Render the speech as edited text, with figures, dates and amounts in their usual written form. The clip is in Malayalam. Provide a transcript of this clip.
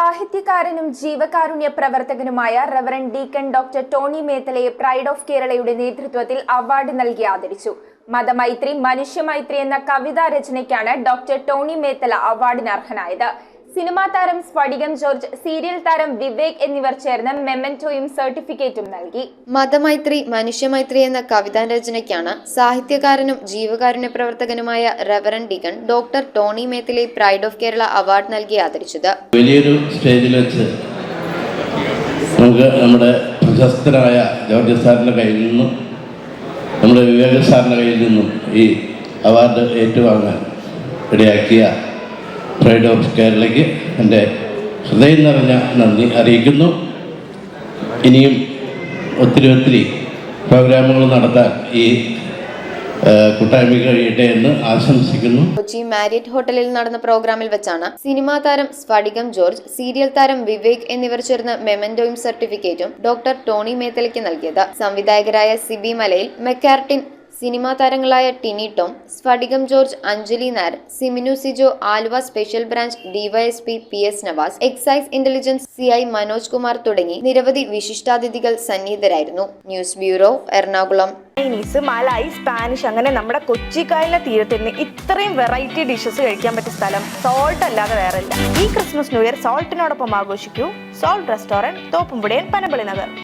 സാഹിത്യകാരനും ജീവകാരുണ്യ പ്രവർത്തകനുമായ റവറൻ ഡീക്കൺ ഡോക്ടർ ടോണി മേത്തലയെ പ്രൈഡ് ഓഫ് കേരളയുടെ നേതൃത്വത്തിൽ അവാർഡ് നൽകി ആദരിച്ചു. മതമൈത്രി മനുഷ്യമൈത്രി എന്ന കവിതാ രചനയ്ക്കാണ് ഡോക്ടർ ടോണി മേത്തല അവാർഡിന് അർഹനായത്. സിനിമാ താരം സ്ഫടികം ജോർജ്, സീരിയൽ താരം വിവേക് എന്നിവർ ചേർന്ന് മെമന്റോയും സർട്ടിഫിക്കറ്റും നൽകി. മതമൈത്രി മനുഷ്യമൈത്രി എന്ന കവിതാ രചനയ്ക്കാണ് സാഹിത്യകാരനും ജീവകാരുണ്യ പ്രവർത്തകനുമായ റവറൻ ഡീക്കൺ ഡോക്ടർ ടോണി മേത്തലെ പ്രൈഡ് ഓഫ് കേരള അവാർഡ് നൽകി ആദരിച്ചത്. വലിയൊരു സ്റ്റേജിൽ വെച്ച് നമുക്ക് നമ്മുടെ പ്രശസ്തരായ ജോർജ് സാറിൻ്റെ കയ്യിൽ നിന്നും നമ്മുടെ വിവേക് സാറിൻ്റെ കയ്യിൽ നിന്നും ഈ അവാർഡ് ഏറ്റുവാങ്ങാൻ ഇടയാക്കിയ പ്രൈഡ് ഓഫ് കേരളയ്ക്ക് എൻ്റെ ഹൃദയം നിറഞ്ഞ നന്ദി അറിയിക്കുന്നു. ഇനിയും ഒത്തിരി പ്രോഗ്രാമുകൾ നടത്താൻ ഈ കൂട്ടായ്മയ്ക്ക് കഴിയട്ടെ എന്ന് ആശംസിക്കുന്നു. കൊച്ചി മാരിയറ്റ് ഹോട്ടലിൽ നടന്ന പ്രോഗ്രാമിൽ വെച്ചാണ് സിനിമാ താരം സ്ഫടികം ജോർജ്, സീരിയൽ താരം വിവേക് എന്നിവർ ചേർന്ന് മെമന്റോയും സർട്ടിഫിക്കറ്റും ഡോക്ടർ ടോണി മേത്തലയ്ക്ക് നൽകിയത്. സംവിധായകരായ സിബി മലയിൽ, മെക്കാർട്ടിൻ, സിനിമാ താരങ്ങളായ Tini Tom, Sphadikam George, Anjali Nair, Siminu Sijo, Aluva special branch DYSP PS Navas, excise intelligence CI Manoj Kumar തുടങ്ങി നിരവധി വിശിഷ്ടാതിഥികൾ സന്നിഹിതരായിരുന്നു. News bureau, Ernakulam. Chinese, Malay, Spanish അങ്ങനെ നമ്മുടെ കൊച്ചിക്കായലിലെ തീരത്തിന് ഇത്രയും വെറൈറ്റി ഡിഷസ് കഴിക്കാൻ പറ്റിയ സ്ഥലം സോൾട്ട് അല്ലാതെ വേറെ ഇല്ല. ഈ ക്രിസ്മസ് ന്യൂ ഇയർ സോൾട്ടിനോടൊപ്പം ആഘോഷിക്കൂ. സോൾട്ട് റെസ്റ്റോറന്റ്, തോപ്പുംപുടിയൻ, പനമ്പള്ളി നഗർ.